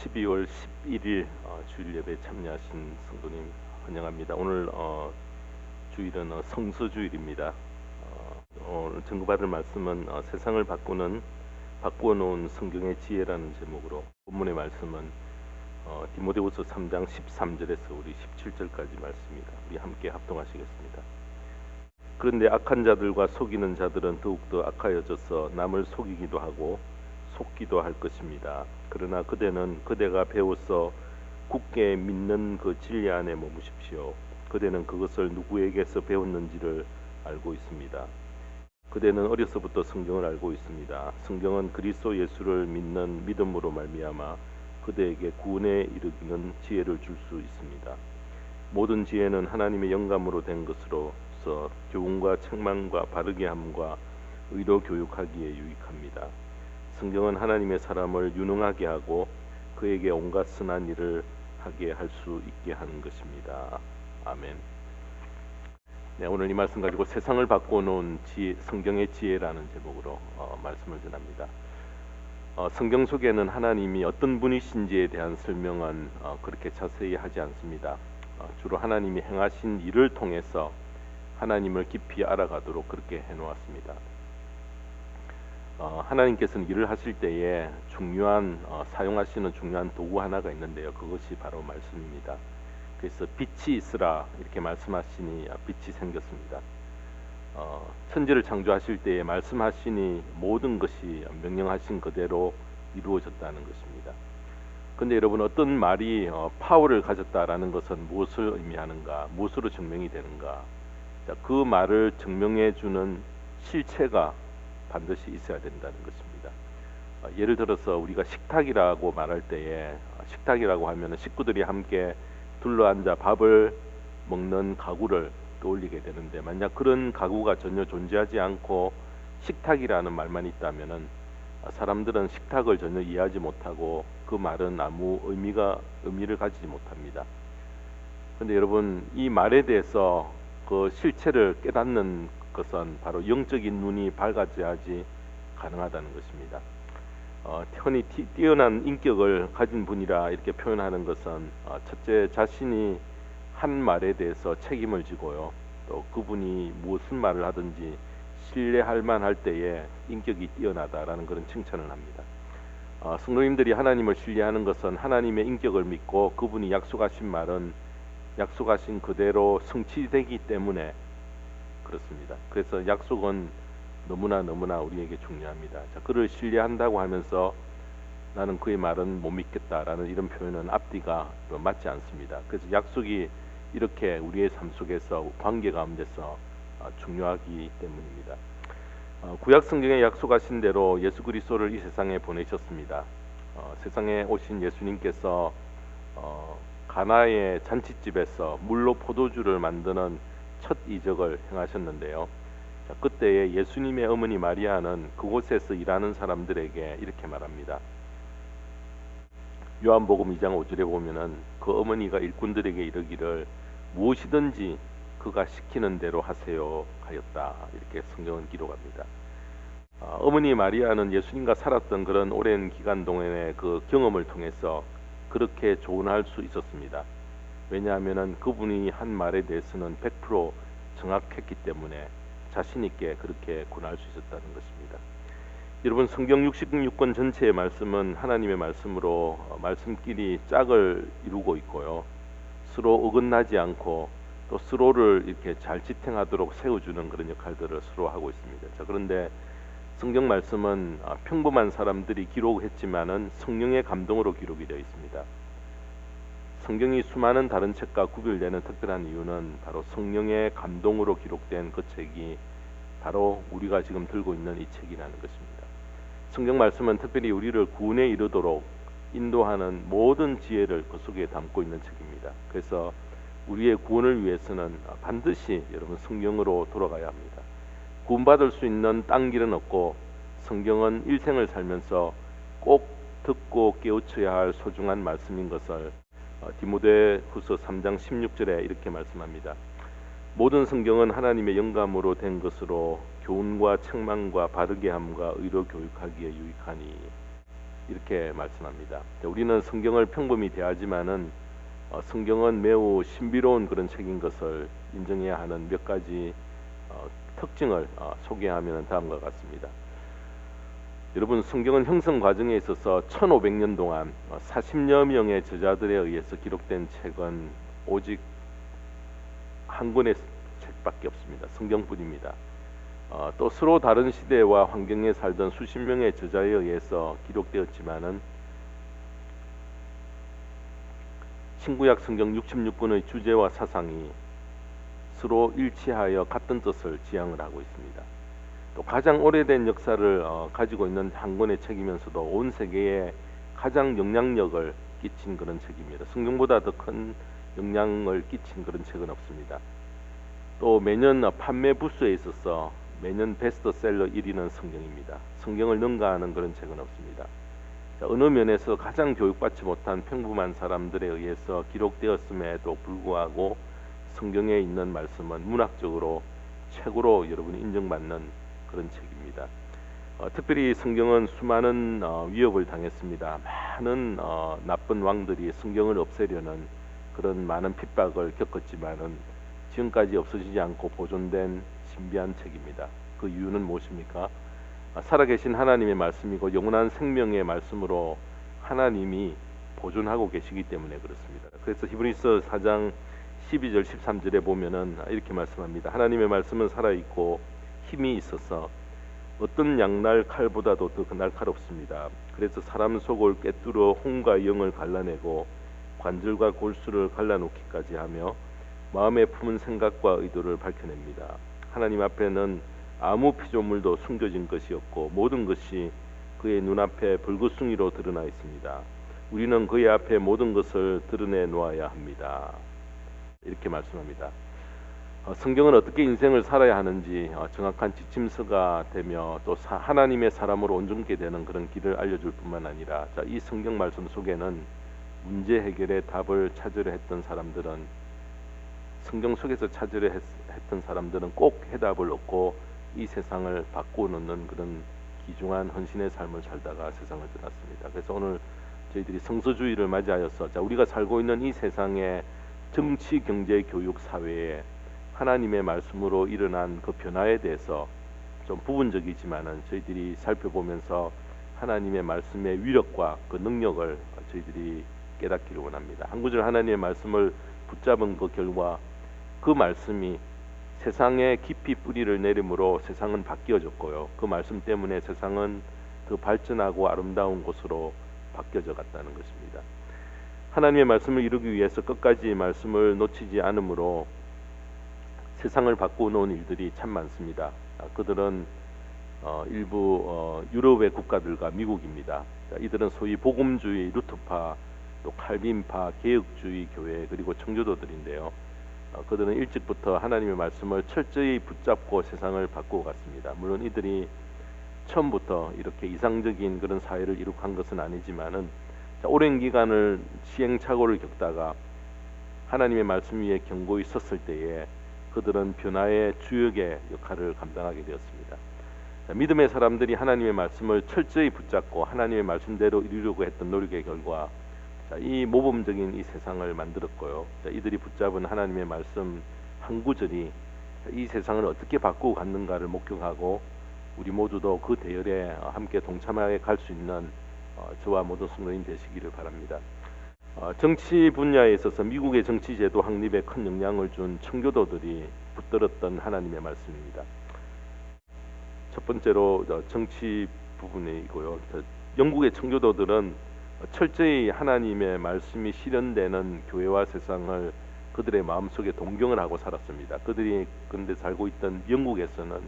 12월 11일 주일 예배에 참여하신 성도님 환영합니다. 오늘 주일은 성서주일입니다. 오늘 전구받을 말씀은 세상을 바꾸어 놓은 성경의 지혜라는 제목으로, 본문의 말씀은 디모데후서 3장 13절에서 우리 17절까지 말씀입니다. 우리 함께 합동하시겠습니다. 그런데 악한 자들과 속이는 자들은 더욱더 악하여져서 남을 속이기도 하고 속기도 할 것입니다. 그러나 그대가 배워서 굳게 믿는 그 진리 안에 머무십시오. 그대는 그것을 누구에게서 배웠는지를 알고 있습니다. 그대는 어려서부터 성경을 알고 있습니다. 성경은 그리스도 예수를 믿는 믿음으로 말미암아 그대에게 구원에 이르기는 지혜를 줄 수 있습니다. 모든 지혜는 하나님의 영감으로 된 것으로서 교훈과 책망과 바르게 함과 의로 교육하기에 유익합니다. 성경은 하나님의 사람을 유능하게 하고 그에게 온갖 선한 일을 하게 할 수 있게 하는 것입니다. 아멘. 네, 오늘 이 말씀 가지고 세상을 바꿔놓은 성경의 지혜라는 제목으로 말씀을 전합니다. 성경 속에는 하나님이 어떤 분이신지에 대한 설명은 그렇게 자세히 하지 않습니다. 주로 하나님이 행하신 일을 통해서 하나님을 깊이 알아가도록 그렇게 해놓았습니다. 하나님께서는 일을 하실 때에 사용하시는 중요한 도구 하나가 있는데요. 그것이 바로 말씀입니다. 그래서 빛이 있으라 이렇게 말씀하시니 빛이 생겼습니다. 천지를 창조하실 때에 말씀하시니 모든 것이 명령하신 그대로 이루어졌다는 것입니다. 그런데 여러분, 어떤 말이 파워를 가졌다라는 것은 무엇을 의미하는가, 무엇으로 증명이 되는가? 자, 그 말을 증명해 주는 실체가 반드시 있어야 된다는 것입니다. 예를 들어서 우리가 식탁이라고 말할 때에, 식탁이라고 하면 식구들이 함께 둘러앉아 밥을 먹는 가구를 떠올리게 되는데, 만약 그런 가구가 전혀 존재하지 않고 식탁이라는 말만 있다면은 사람들은 식탁을 전혀 이해하지 못하고 그 말은 아무 의미를 가지지 못합니다. 그런데 여러분, 이 말에 대해서 그 실체를 깨닫는 것은 바로 영적인 눈이 밝아져야지 가능하다는 것입니다. 태어니 뛰어난 인격을 가진 분이라 이렇게 표현하는 것은 첫째, 자신이 한 말에 대해서 책임을 지고요, 또 그분이 무슨 말을 하든지 신뢰할 만할 때에 인격이 뛰어나다라는 그런 칭찬을 합니다. 성도님들이 하나님을 신뢰하는 것은 하나님의 인격을 믿고 그분이 약속하신 말은 약속하신 그대로 성취되기 때문에 그렇습니다. 그래서 약속은 너무나 우리에게 중요합니다. 자, 그를 신뢰한다고 하면서 나는 그의 말은 못 믿겠다라는 이런 표현은 앞뒤가 맞지 않습니다. 그래서 약속이 이렇게 우리의 삶 속에서 관계 가운데서 중요하기 때문입니다. 구약 성경에 약속하신 대로 예수 그리스도를 이 세상에 보내셨습니다. 세상에 오신 예수님께서 가나의 잔치집에서 물로 포도주를 만드는 첫 이적을 행하셨는데요. 자, 그때에 예수님의 어머니 마리아는 그곳에서 일하는 사람들에게 이렇게 말합니다. 요한복음 2장 5절에 보면은 그 어머니가 일꾼들에게 이르기를 무엇이든지 그가 시키는 대로 하세요 하였다, 이렇게 성경은 기록합니다. 어머니 마리아는 예수님과 살았던 그런 오랜 기간 동안의 그 경험을 통해서 그렇게 조언할 수 있었습니다. 왜냐하면 그분이 한 말에 대해서는 100% 정확했기 때문에 자신 있게 그렇게 권할 수 있었다는 것입니다. 여러분, 성경 66권 전체의 말씀은 하나님의 말씀으로 말씀끼리 짝을 이루고 있고요, 서로 어긋나지 않고 또 서로를 이렇게 잘 지탱하도록 세워주는 그런 역할들을 서로 하고 있습니다. 자, 그런데 성경 말씀은 평범한 사람들이 기록했지만은 성령의 감동으로 기록이 되어 있습니다. 성경이 수많은 다른 책과 구별되는 특별한 이유는 바로 성령의 감동으로 기록된 그 책이 바로 우리가 지금 들고 있는 이 책이라는 것입니다. 성경 말씀은 특별히 우리를 구원에 이르도록 인도하는 모든 지혜를 그 속에 담고 있는 책입니다. 그래서 우리의 구원을 위해서는 반드시 여러분 성경으로 돌아가야 합니다. 구원받을 수 있는 딴 길은 없고, 성경은 일생을 살면서 꼭 듣고 깨우쳐야 할 소중한 말씀인 것을 디모데후서 3장 16절에 이렇게 말씀합니다. 모든 성경은 하나님의 영감으로 된 것으로 교훈과 책망과 바르게 함과 의로 교육하기에 유익하니. 이렇게 말씀합니다. 우리는 성경을 평범히 대하지만은 성경은 매우 신비로운 그런 책인 것을 인정해야 하는 몇 가지 특징을 소개하면 다음과 같습니다. 여러분, 성경은 형성 과정에 있어서 1500년 동안 40여 명의 저자들에 의해서 기록된 책은 오직 한 권의 책밖에 없습니다. 성경뿐입니다. 또 서로 다른 시대와 환경에 살던 수십 명의 저자에 의해서 기록되었지만은 신구약 성경 66권의 주제와 사상이 서로 일치하여 같은 뜻을 지향을 하고 있습니다. 또 가장 오래된 역사를 가지고 있는 한 권의 책이면서도 온 세계에 가장 영향력을 끼친 그런 책입니다. 성경보다 더 큰 영향을 끼친 그런 책은 없습니다. 또 매년 판매 부수에 있어서 매년 베스트셀러 1위는 성경입니다. 성경을 능가하는 그런 책은 없습니다. 어느 면에서 가장 교육받지 못한 평범한 사람들에 의해서 기록되었음에도 불구하고 성경에 있는 말씀은 문학적으로 최고로 여러분이 인정받는 그런 책입니다. 특별히 성경은 수많은 위협을 당했습니다. 많은 나쁜 왕들이 성경을 없애려는 그런 많은 핍박을 겪었지만은 지금까지 없어지지 않고 보존된 신비한 책입니다. 그 이유는 무엇입니까? 살아계신 하나님의 말씀이고 영원한 생명의 말씀으로 하나님이 보존하고 계시기 때문에 그렇습니다. 그래서 히브리서 4장 12절 13절에 보면은 이렇게 말씀합니다. 하나님의 말씀은 살아있고 힘이 있어서 어떤 양날 칼보다도 더 날카롭습니다. 그래서 사람 속을 꿰뚫어 혼과 영을 갈라내고 관절과 골수를 갈라놓기까지 하며 마음에 품은 생각과 의도를 밝혀냅니다. 하나님 앞에는 아무 피조물도 숨겨진 것이 없고 모든 것이 그의 눈앞에 불구숭이로 드러나 있습니다. 우리는 그의 앞에 모든 것을 드러내 놓아야 합니다. 이렇게 말씀합니다. 성경은 어떻게 인생을 살아야 하는지 정확한 지침서가 되며 또 하나님의 사람으로 온전케 되는 그런 길을 알려줄 뿐만 아니라 이 성경 말씀 속에는 문제 해결의 답을 찾으려 했던 사람들은 성경 속에서 찾으려 했던 사람들은 꼭 해답을 얻고 이 세상을 바꾸는 그런 귀중한 헌신의 삶을 살다가 세상을 떠났습니다. 그래서 오늘 저희들이 성서주의를 맞이하여서 우리가 살고 있는 이 세상의 정치, 경제, 교육, 사회에 하나님의 말씀으로 일어난 그 변화에 대해서 좀 부분적이지만은 저희들이 살펴보면서 하나님의 말씀의 위력과 그 능력을 저희들이 깨닫기를 원합니다. 한 구절 하나님의 말씀을 붙잡은 그 결과 그 말씀이 세상에 깊이 뿌리를 내림으로 세상은 바뀌어졌고요. 그 말씀 때문에 세상은 더 발전하고 아름다운 곳으로 바뀌어져 갔다는 것입니다. 하나님의 말씀을 이루기 위해서 끝까지 말씀을 놓치지 않으므로 세상을 바꾸어놓은 일들이 참 많습니다. 그들은 일부 유럽의 국가들과 미국입니다. 이들은 소위 복음주의, 루터파, 또 칼빈파, 개혁주의 교회 그리고 청교도들인데요. 그들은 일찍부터 하나님의 말씀을 철저히 붙잡고 세상을 바꾸어 갔습니다. 물론 이들이 처음부터 이렇게 이상적인 그런 사회를 이룩한 것은 아니지만은 오랜 기간을 시행착오를 겪다가 하나님의 말씀 위에 견고히 섰을 때에 그들은 변화의 주역의 역할을 감당하게 되었습니다. 믿음의 사람들이 하나님의 말씀을 철저히 붙잡고 하나님의 말씀대로 이루려고 했던 노력의 결과 이 모범적인 이 세상을 만들었고요. 이들이 붙잡은 하나님의 말씀 한 구절이 이 세상을 어떻게 바꾸고 갔는가를 목격하고 우리 모두도 그 대열에 함께 동참하게 갈 수 있는 저와 모든 성도님 되시기를 바랍니다. 정치 분야에 있어서 미국의 정치제도 확립에 큰 영향을 준 청교도들이 붙들었던 하나님의 말씀입니다. 첫 번째로 정치 부분이고요. 영국의 청교도들은 철저히 하나님의 말씀이 실현되는 교회와 세상을 그들의 마음속에 동경을 하고 살았습니다. 그들이 그런데 살고 있던 영국에서는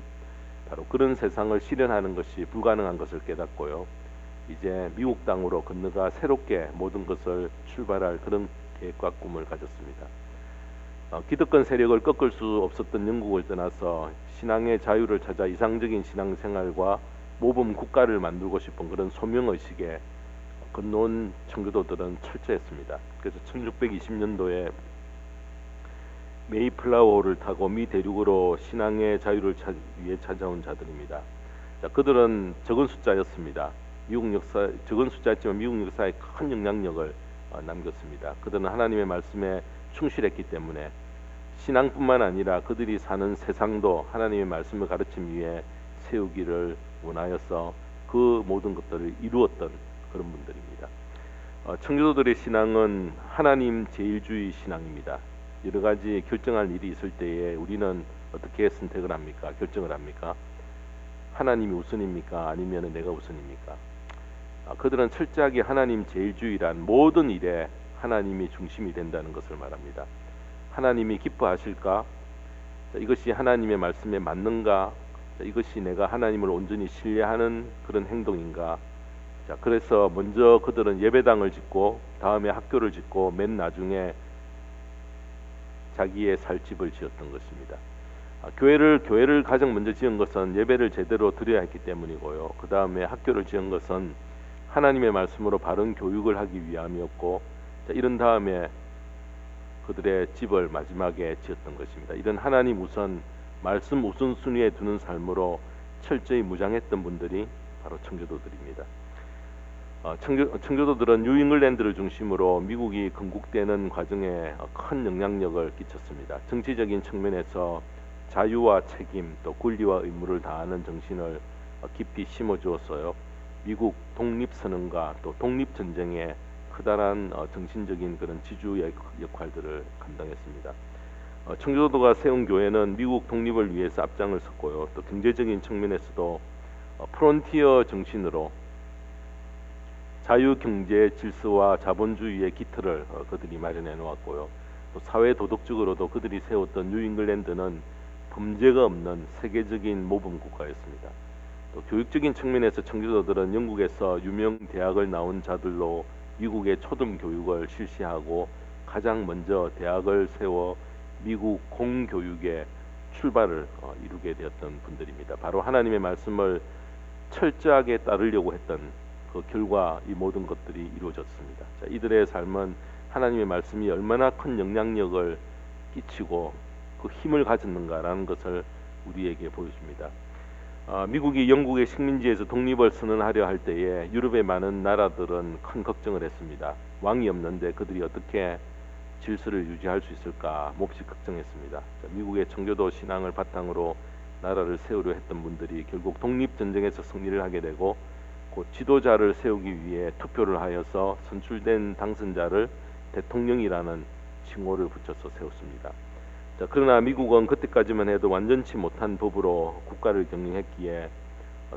바로 그런 세상을 실현하는 것이 불가능한 것을 깨닫고요. 이제 미국 땅으로 건너가 새롭게 모든 것을 출발할 그런 계획과 꿈을 가졌습니다. 기득권 세력을 꺾을 수 없었던 영국을 떠나서 신앙의 자유를 찾아 이상적인 신앙생활과 모범 국가를 만들고 싶은 그런 소명의식에 건너온 청교도들은 철저했습니다. 그래서 1620년도에 메이플라워를 타고 미 대륙으로 신앙의 자유를 위해 찾아온 자들입니다. 그들은 적은 숫자였습니다. 미국 역사 적은 숫자였지만 미국 역사에 큰 영향력을 남겼습니다. 그들은 하나님의 말씀에 충실했기 때문에 신앙뿐만 아니라 그들이 사는 세상도 하나님의 말씀을 가르침 위에 세우기를 원하여서 그 모든 것들을 이루었던 그런 분들입니다. 청교도들의 신앙은 하나님 제일주의 신앙입니다. 여러 가지 결정할 일이 있을 때에 우리는 어떻게 선택을 합니까? 결정을 합니까? 하나님이 우선입니까? 아니면 내가 우선입니까? 그들은 철저하게 하나님 제일주의란 모든 일에 하나님이 중심이 된다는 것을 말합니다. 하나님이 기뻐하실까? 이것이 하나님의 말씀에 맞는가? 이것이 내가 하나님을 온전히 신뢰하는 그런 행동인가? 그래서 먼저 그들은 예배당을 짓고 다음에 학교를 짓고 맨 나중에 자기의 살 집을 지었던 것입니다. 교회를 가장 먼저 지은 것은 예배를 제대로 드려야 했기 때문이고요. 그 다음에 학교를 지은 것은 하나님의 말씀으로 바른 교육을 하기 위함이었고, 이런 다음에 그들의 집을 마지막에 지었던 것입니다. 이런 하나님 우선, 말씀 우선순위에 두는 삶으로 철저히 무장했던 분들이 바로 청교도들입니다. 청교도들은 뉴잉글랜드를 중심으로 미국이 건국되는 과정에 큰 영향력을 끼쳤습니다. 정치적인 측면에서 자유와 책임 또 권리와 의무를 다하는 정신을 깊이 심어주었어요. 미국 독립선언과 또 독립전쟁에 커다란 정신적인 그런 지주 역할들을 감당했습니다. 청교도가 세운 교회는 미국 독립을 위해서 앞장을 섰고요. 또 경제적인 측면에서도 프론티어 정신으로 자유경제 질서와 자본주의의 기틀을 그들이 마련해 놓았고요. 또 사회 도덕적으로도 그들이 세웠던 뉴잉글랜드는 범죄가 없는 세계적인 모범 국가였습니다. 또 교육적인 측면에서 청교도들은 영국에서 유명 대학을 나온 자들로 미국의 초등 교육을 실시하고 가장 먼저 대학을 세워 미국 공교육의 출발을 이루게 되었던 분들입니다. 바로 하나님의 말씀을 철저하게 따르려고 했던 그 결과 이 모든 것들이 이루어졌습니다. 이들의 삶은 하나님의 말씀이 얼마나 큰 영향력을 끼치고 그 힘을 가졌는가라는 것을 우리에게 보여줍니다. 미국이 영국의 식민지에서 독립을 선언하려 할 때에 유럽의 많은 나라들은 큰 걱정을 했습니다. 왕이 없는데 그들이 어떻게 질서를 유지할 수 있을까 몹시 걱정했습니다. 미국의 청교도 신앙을 바탕으로 나라를 세우려 했던 분들이 결국 독립전쟁에서 승리를 하게 되고 곧 지도자를 세우기 위해 투표를 하여서 선출된 당선자를 대통령이라는 칭호를 붙여서 세웠습니다. 그러나 미국은 그때까지만 해도 완전치 못한 법으로 국가를 경영했기에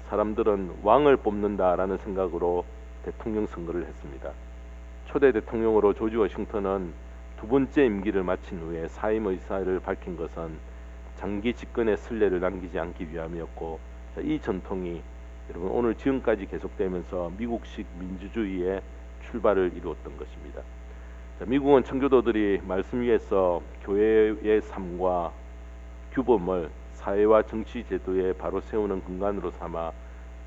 사람들은 왕을 뽑는다라는 생각으로 대통령 선거를 했습니다. 초대 대통령으로 조지 워싱턴은 두 번째 임기를 마친 후에 사임 의사를 밝힌 것은 장기 집권의 선례를 남기지 않기 위함이었고, 이 전통이 여러분 오늘 지금까지 계속되면서 미국식 민주주의의 출발을 이루었던 것입니다. 미국은 청교도들이 말씀 위에서 교회의 삶과 규범을 사회와 정치 제도에 바로 세우는 근간으로 삼아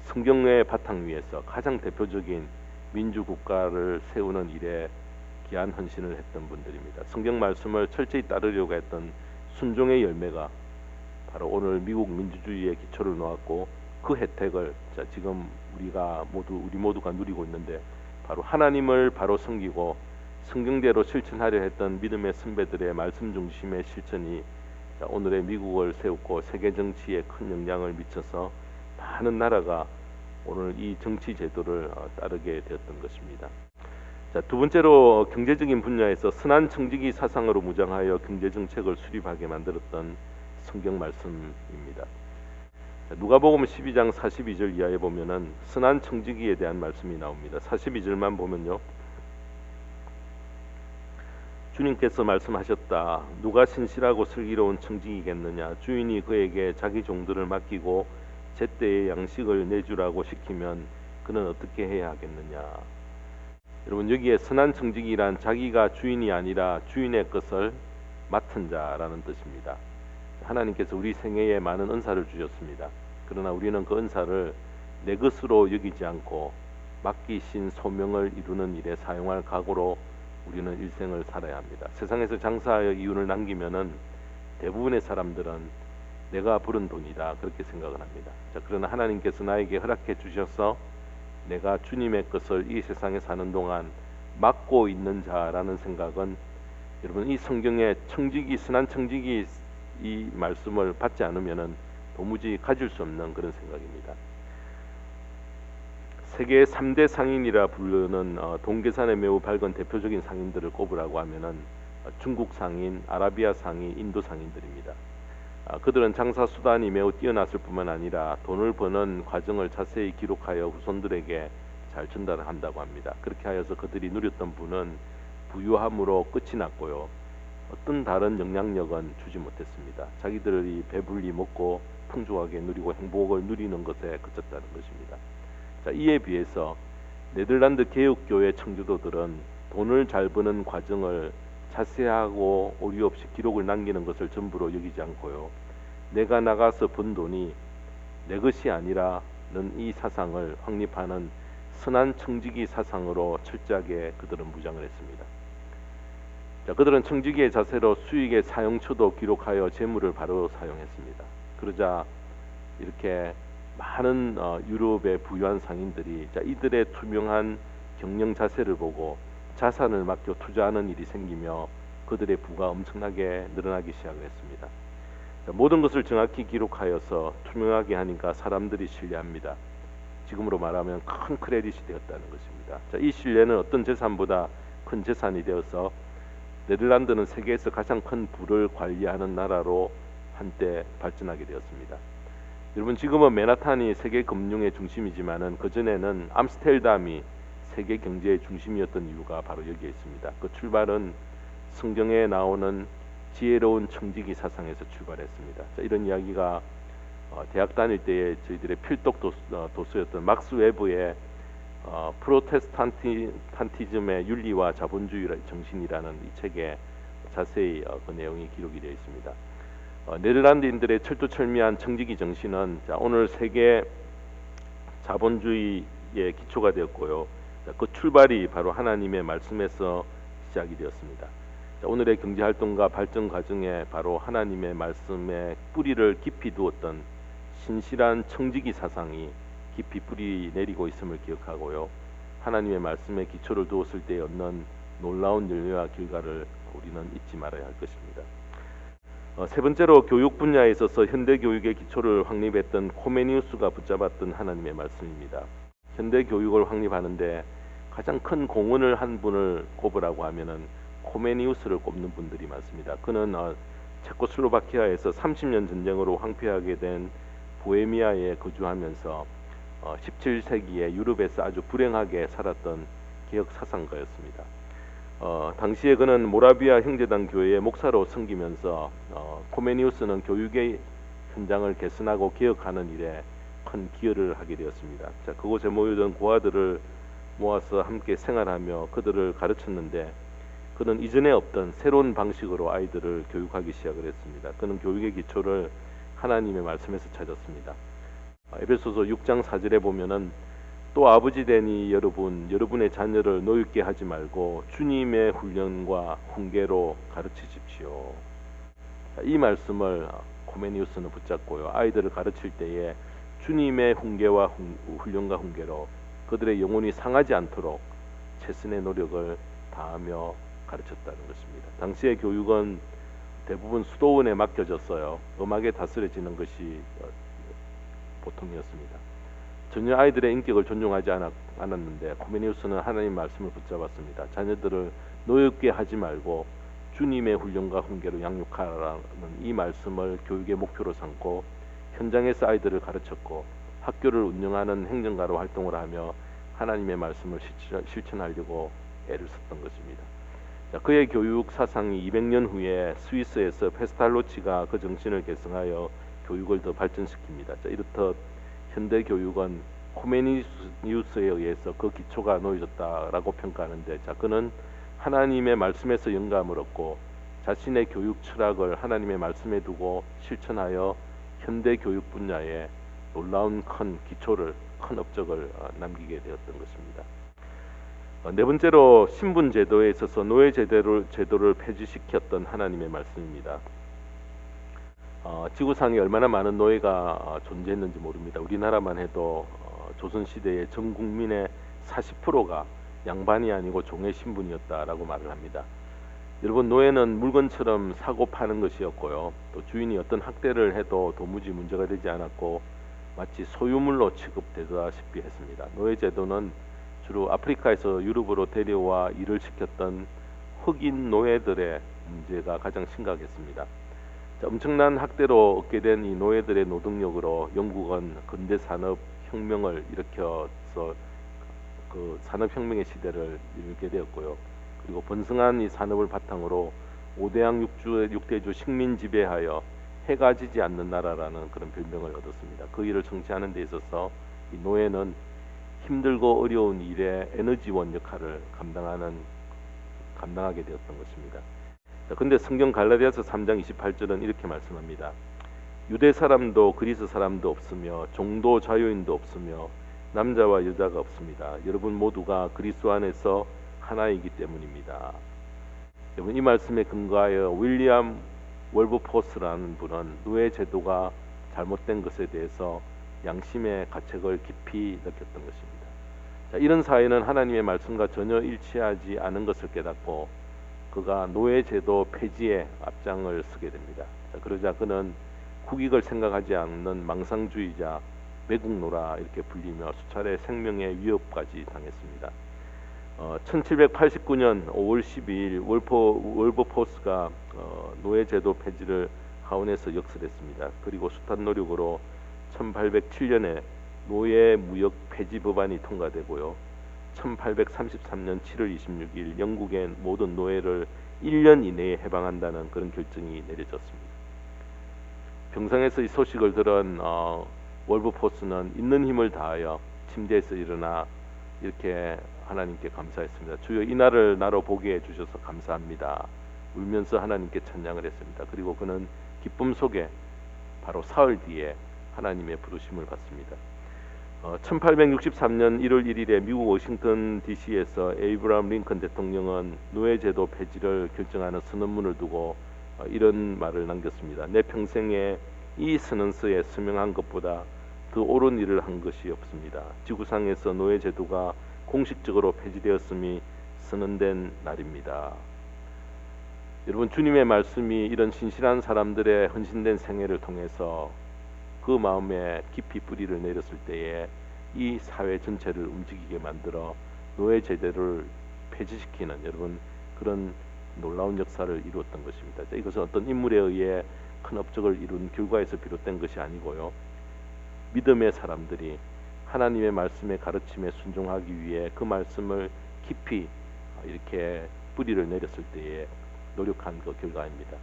성경의 바탕 위에서 가장 대표적인 민주국가를 세우는 일에 귀한 헌신을 했던 분들입니다. 성경 말씀을 철저히 따르려고 했던 순종의 열매가 바로 오늘 미국 민주주의의 기초를 놓았고, 그 혜택을 지금 우리 모두가 누리고 있는데, 바로 하나님을 바로 섬기고 성경대로 실천하려 했던 믿음의 선배들의 말씀 중심의 실천이 오늘의 미국을 세웠고 세계 정치에 큰 영향을 미쳐서 많은 나라가 오늘 이 정치 제도를 따르게 되었던 것입니다. 두 번째로 경제적인 분야에서 선한 청지기 사상으로 무장하여 경제 정책을 수립하게 만들었던 성경 말씀입니다. 누가복음 12장 42절 이하에 보면은 선한 청지기에 대한 말씀이 나옵니다. 42절만 보면요, 주님께서 말씀하셨다. 누가 신실하고 슬기로운 청지기겠느냐? 주인이 그에게 자기 종들을 맡기고 제때에 양식을 내주라고 시키면 그는 어떻게 해야 하겠느냐? 여러분, 여기에 선한 청지기란 자기가 주인이 아니라 주인의 것을 맡은 자라는 뜻입니다. 하나님께서 우리 생애에 많은 은사를 주셨습니다. 그러나 우리는 그 은사를 내 것으로 여기지 않고 맡기신 소명을 이루는 일에 사용할 각오로 우리는 일생을 살아야 합니다. 세상에서 장사하여 이윤을 남기면은 대부분의 사람들은 내가 벌은 돈이다 그렇게 생각을 합니다. 그러나 하나님께서 나에게 허락해 주셔서 내가 주님의 것을 이 세상에 사는 동안 맡고 있는 자라는 생각은 여러분 이 성경의 청지기 선한 청지기 이 말씀을 받지 않으면은 도무지 가질 수 없는 그런 생각입니다. 세계 3대 상인이라 부르는 동계산에 매우 밝은 대표적인 상인들을 꼽으라고 하면은 중국 상인, 아라비아 상인, 인도 상인들입니다. 그들은 장사 수단이 매우 뛰어났을 뿐만 아니라 돈을 버는 과정을 자세히 기록하여 후손들에게 잘 전달을 한다고 합니다. 그렇게 하여서 그들이 누렸던 부는 부유함으로 끝이 났고요. 어떤 다른 영향력은 주지 못했습니다. 자기들이 배불리 먹고 풍족하게 누리고 행복을 누리는 것에 그쳤다는 것입니다. 자, 이에 비해서 네덜란드 개혁교회 청주도들은 돈을 잘 버는 과정을 자세하고 오류 없이 기록을 남기는 것을 전부로 여기지 않고요. 내가 나가서 번 돈이 내 것이 아니라는 이 사상을 확립하는 선한 청지기 사상으로 철저하게 그들은 무장을 했습니다. 자, 그들은 청지기의 자세로 수익의 사용처도 기록하여 재물을 바로 사용했습니다. 그러자 이렇게 많은 유럽의 부유한 상인들이 이들의 투명한 경영 자세를 보고 자산을 맡겨 투자하는 일이 생기며 그들의 부가 엄청나게 늘어나기 시작을 했습니다. 자, 모든 것을 정확히 기록하여서 투명하게 하니까 사람들이 신뢰합니다. 지금으로 말하면 큰 크레딧이 되었다는 것입니다. 자, 이 신뢰는 어떤 재산보다 큰 재산이 되어서 네덜란드는 세계에서 가장 큰 부를 관리하는 나라로 한때 발전하게 되었습니다. 여러분 지금은 맨하탄이 세계 금융의 중심이지만은 그 전에는 암스테르담이 세계 경제의 중심이었던 이유가 바로 여기에 있습니다. 그 출발은 성경에 나오는 지혜로운 청지기 사상에서 출발했습니다. 자, 이런 이야기가 대학 다닐 때에 저희들의 필독 도서였던 막스 웨버의 프로테스탄티즘의 윤리와 자본주의 정신이라는 이 책에 자세히 그 내용이 기록이 되어 있습니다. 네덜란드인들의 철두철미한 청지기 정신은 오늘 세계 자본주의의 기초가 되었고요. 그 출발이 바로 하나님의 말씀에서 시작이 되었습니다. 오늘의 경제활동과 발전 과정에 바로 하나님의 말씀에 뿌리를 깊이 두었던 신실한 청지기 사상이 깊이 뿌리 내리고 있음을 기억하고요. 하나님의 말씀에 기초를 두었을 때 얻는 놀라운 열매와 결과를 우리는 잊지 말아야 할 것입니다. 세 번째로 교육 분야에 있어서 현대 교육의 기초를 확립했던 코메니우스가 붙잡았던 하나님의 말씀입니다. 현대 교육을 확립하는데 가장 큰 공헌을 한 분을 꼽으라고 하면은 코메니우스를 꼽는 분들이 많습니다. 그는 체코슬로바키아에서 30년 전쟁으로 황폐하게 된 보헤미아에 거주하면서 17세기에 유럽에서 아주 불행하게 살았던 개혁 사상가였습니다. 당시에 그는 모라비아 형제단 교회의 목사로 섬기면서 코메니우스는 교육의 현장을 개선하고 개혁하는 일에 큰 기여를 하게 되었습니다. 자, 그곳에 모여든 고아들을 모아서 함께 생활하며 그들을 가르쳤는데 그는 이전에 없던 새로운 방식으로 아이들을 교육하기 시작을 했습니다. 그는 교육의 기초를 하나님의 말씀에서 찾았습니다. 에베소서 6장 4절에 보면은 또 아버지 되니 여러분의 자녀를 노엽게 하지 말고 주님의 훈련과 훈계로 가르치십시오. 이 말씀을 코메니우스는 붙잡고요. 아이들을 가르칠 때에 주님의 훈계와 훈련과 훈계로 그들의 영혼이 상하지 않도록 최선의 노력을 다하며 가르쳤다는 것입니다. 당시의 교육은 대부분 수도원에 맡겨졌어요. 음악에 다스려지는 것이 보통이었습니다. 전혀 아이들의 인격을 존중하지 않았는데 코메니우스는 하나님 말씀을 붙잡았습니다. 자녀들을 노엽게 하지 말고 주님의 훈련과 훈계로 양육하라는 이 말씀을 교육의 목표로 삼고 현장에서 아이들을 가르쳤고 학교를 운영하는 행정가로 활동을 하며 하나님의 말씀을 실천하려고 애를 썼던 것입니다. 자, 그의 교육 사상이 200년 후에 스위스에서 페스탈로치가 그 정신을 계승하여 교육을 더 발전시킵니다. 자, 이렇듯 현대 교육은 코메니우스에 의해서 그 기초가 놓여졌다라고 평가하는데, 자, 그는 하나님의 말씀에서 영감을 얻고 자신의 교육 철학을 하나님의 말씀에 두고 실천하여 현대 교육 분야에 놀라운 큰 업적을 남기게 되었던 것입니다. 네 번째로 신분 제도에 있어서 노예 제도를 폐지시켰던 하나님의 말씀입니다. 지구상에 얼마나 많은 노예가 존재했는지 모릅니다. 우리나라만 해도 조선시대의 전 국민의 40%가 양반이 아니고 종의 신분이었다라고 말을 합니다. 여러분, 노예는 물건처럼 사고 파는 것이었고요. 또 주인이 어떤 학대를 해도 도무지 문제가 되지 않았고 마치 소유물로 취급되다시피 했습니다. 노예 제도는 주로 아프리카에서 유럽으로 데려와 일을 시켰던 흑인 노예들의 문제가 가장 심각했습니다. 자, 엄청난 학대로 얻게 된 이 노예들의 노동력으로 영국은 근대 산업 혁명을 일으켜서 그 산업혁명의 시대를 이루게 되었고요. 그리고 번성한 이 산업을 바탕으로 5대양 6대주 식민 지배하여 해가 지지 않는 나라라는 그런 별명을 얻었습니다. 그 일을 정치하는 데 있어서 이 노예는 힘들고 어려운 일의 에너지원 역할을 감당하게 되었던 것입니다. 근데 성경 갈라디아서 3장 28절은 이렇게 말씀합니다. 유대 사람도 그리스 사람도 없으며 종도 자유인도 없으며 남자와 여자가 없습니다. 여러분 모두가 그리스도 안에서 하나이기 때문입니다. 여러분, 이 말씀에 근거하여 윌리엄 월버포스라는 분은 노예 제도가 잘못된 것에 대해서 양심의 가책을 깊이 느꼈던 것입니다. 자, 이런 사회는 하나님의 말씀과 전혀 일치하지 않은 것을 깨닫고 그가 노예 제도 폐지에 앞장을 서게 됩니다. 자, 그러자 그는 국익을 생각하지 않는 망상주의자, 매국노라 이렇게 불리며 수차례 생명의 위협까지 당했습니다. 1789년 5월 12일 월버포스가 노예제도 폐지를 하원에서 역설했습니다. 그리고 숱한 노력으로 1807년에 노예무역 폐지 법안이 통과되고요. 1833년 7월 26일 영국의 모든 노예를 1년 이내에 해방한다는 그런 결정이 내려졌습니다. 병상에서 이 소식을 들은 월버포스는 있는 힘을 다하여 침대에서 일어나 이렇게 하나님께 감사했습니다. 주여, 이 날을 나로 보게 해주셔서 감사합니다. 울면서 하나님께 찬양을 했습니다. 그리고 그는 기쁨 속에 바로 사흘 뒤에 하나님의 부르심을 받습니다. 1863년 1월 1일에 미국 워싱턴 DC에서 에이브라함 링컨 대통령은 노예제도 폐지를 결정하는 선언문을 두고 이런 말을 남겼습니다. 내 평생에 이 선언서에 서명한 것보다 더 옳은 일을 한 것이 없습니다. 지구상에서 노예제도가 공식적으로 폐지되었음이 선언된 날입니다. 여러분, 주님의 말씀이 이런 신실한 사람들의 헌신된 생애를 통해서 그 마음에 깊이 뿌리를 내렸을 때에 이 사회 전체를 움직이게 만들어 노예 제도를 폐지시키는 여러분 그런 놀라운 역사를 이루었던 것입니다. 이것은 어떤 인물에 의해 큰 업적을 이룬 결과에서 비롯된 것이 아니고요. 믿음의 사람들이 하나님의 말씀의 가르침에 순종하기 위해 그 말씀을 깊이 이렇게 뿌리를 내렸을 때에 노력한 그 결과입니다.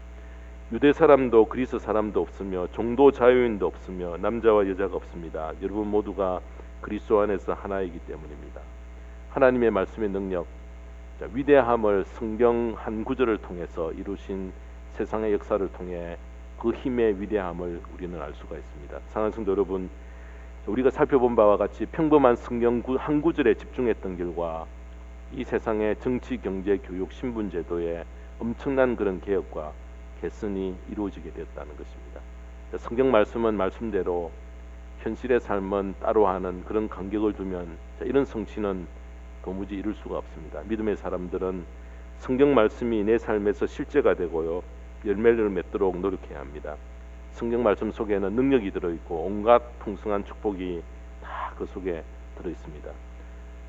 유대 사람도 그리스 사람도 없으며 종도 자유인도 없으며 남자와 여자가 없습니다. 여러분 모두가 그리스도 안에서 하나이기 때문입니다. 하나님의 말씀의 능력, 위대함을 성경 한 구절을 통해서 이루신 세상의 역사를 통해 그 힘의 위대함을 우리는 알 수가 있습니다. 사랑하는 성도 여러분, 우리가 살펴본 바와 같이 평범한 성경 한 구절에 집중했던 결과 이 세상의 정치, 경제, 교육, 신분 제도에 엄청난 그런 개혁과 개선이 이루어지게 되었다는 것입니다. 성경 말씀은 말씀대로 현실의 삶은 따로 하는 그런 간격을 두면 이런 성취는 도무지 이룰 수가 없습니다. 믿음의 사람들은 성경 말씀이 내 삶에서 실제가 되고요, 열매를 맺도록 노력해야 합니다. 성경 말씀 속에는 능력이 들어있고 온갖 풍성한 축복이 다 그 속에 들어있습니다.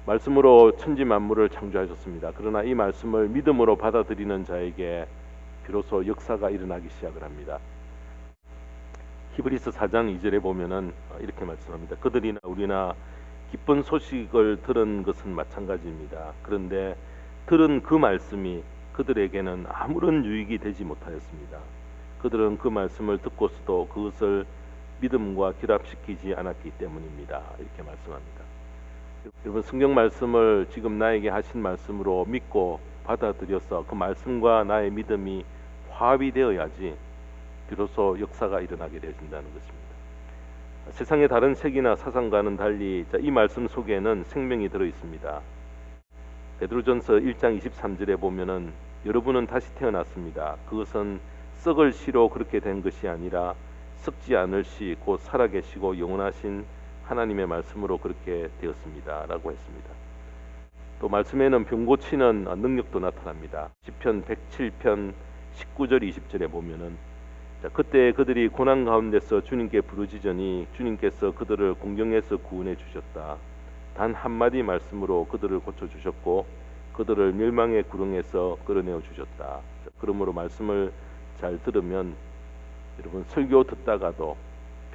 말씀으로 천지 만물을 창조하셨습니다. 그러나 이 말씀을 믿음으로 받아들이는 자에게 비로소 역사가 일어나기 시작을 합니다. 히브리서 4장 2절에 보면은 이렇게 말씀합니다. 그들이나 우리나 기쁜 소식을 들은 것은 마찬가지입니다. 그런데 들은 그 말씀이 그들에게는 아무런 유익이 되지 못하였습니다. 그들은 그 말씀을 듣고서도 그것을 믿음과 결합시키지 않았기 때문입니다. 이렇게 말씀합니다. 여러분, 성경 말씀을 지금 나에게 하신 말씀으로 믿고 받아들여서 그 말씀과 나의 믿음이 화합이 되어야지 비로소 역사가 일어나게 되어진다는 것입니다. 세상의 다른 색이나 사상과는 달리 이 말씀 속에는 생명이 들어있습니다. 베드로전서 1장 23절에 보면은 여러분은 다시 태어났습니다. 그것은 썩을 씨로 그렇게 된 것이 아니라 썩지 않을 씨 곧 살아계시고 영원하신 하나님의 말씀으로 그렇게 되었습니다 라고 했습니다. 또 말씀에는 병 고치는 능력도 나타납니다. 시편 107편 19절 20절에 보면은 그때 그들이 고난 가운데서 주님께 부르짖으니 주님께서 그들을 공경에서 구원해 주셨다. 단 한마디 말씀으로 그들을 고쳐주셨고 그들을 멸망의 구렁에서 끌어내어 주셨다. 그러므로 말씀을 잘 들으면 여러분 설교 듣다가도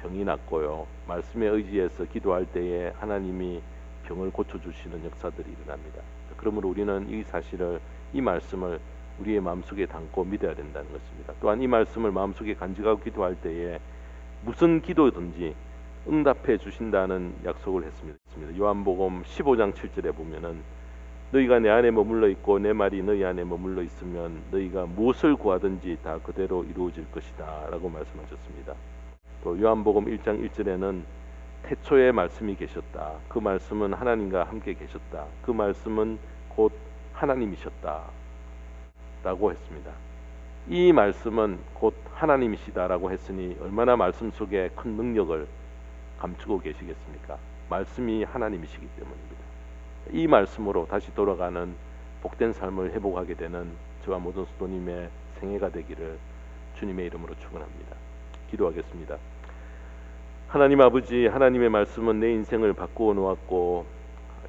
병이 낫고요. 말씀에 의지해서 기도할 때에 하나님이 병을 고쳐주시는 역사들이 일어납니다. 그러므로 우리는 이 사실을, 이 말씀을 우리의 마음속에 담고 믿어야 된다는 것입니다. 또한 이 말씀을 마음속에 간직하고 기도할 때에 무슨 기도든지 응답해 주신다는 약속을 했습니다. 요한복음 15장 7절에 보면은 너희가 내 안에 머물러 있고 내 말이 너희 안에 머물러 있으면 너희가 무엇을 구하든지 다 그대로 이루어질 것이다 라고 말씀하셨습니다. 또 요한복음 1장 1절에는 태초에 말씀이 계셨다. 그 말씀은 하나님과 함께 계셨다. 그 말씀은 곧 하나님이셨다 라고 했습니다. 이 말씀은 곧 하나님이시다라고 했으니 얼마나 말씀 속에 큰 능력을 감추고 계시겠습니까? 말씀이 하나님이시기 때문입니다. 이 말씀으로 다시 돌아가는 복된 삶을 회복하게 되는 저와 모든 수도님의 생애가 되기를 주님의 이름으로 축원합니다. 기도하겠습니다. 하나님 아버지, 하나님의 말씀은 내 인생을 바꾸어 놓았고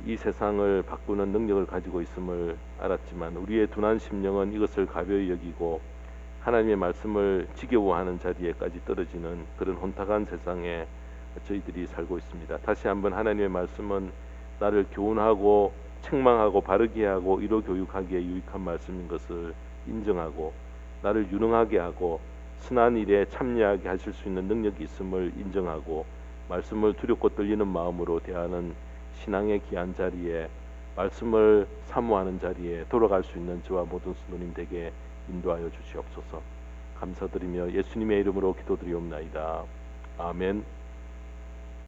이 세상을 바꾸는 능력을 가지고 있음을 알았지만 우리의 둔한 심령은 이것을 가벼이 여기고 하나님의 말씀을 지겨워하는 자리에까지 떨어지는 그런 혼탁한 세상에 저희들이 살고 있습니다. 다시 한번 하나님의 말씀은 나를 교훈하고 책망하고 바르게 하고 의로 교육하기에 유익한 말씀인 것을 인정하고 나를 유능하게 하고 선한 일에 참여하게 하실 수 있는 능력이 있음을 인정하고 말씀을 두렵고 떨리는 마음으로 대하는 신앙의 귀한 자리에, 말씀을 사모하는 자리에 돌아갈 수 있는 저와 모든 수도님 되게 인도하여 주시옵소서. 감사드리며 예수님의 이름으로 기도드리옵나이다. 아멘.